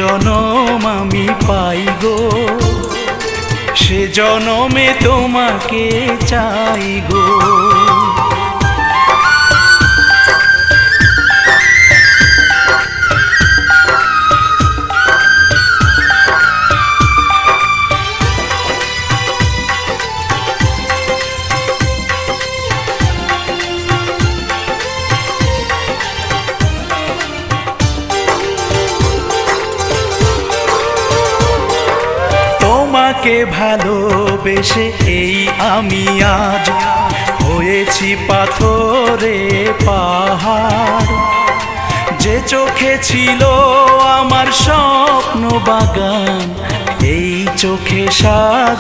জনম আমি পাই গো, সে জনমে তোমাকে চাই গো। তোমাকে ভালোবেসে এই আমি আজ হয়েছি পাথরে পাহাড়। যে চোখে ছিল আমার স্বপ্ন বাগান, এই চোখে সাজ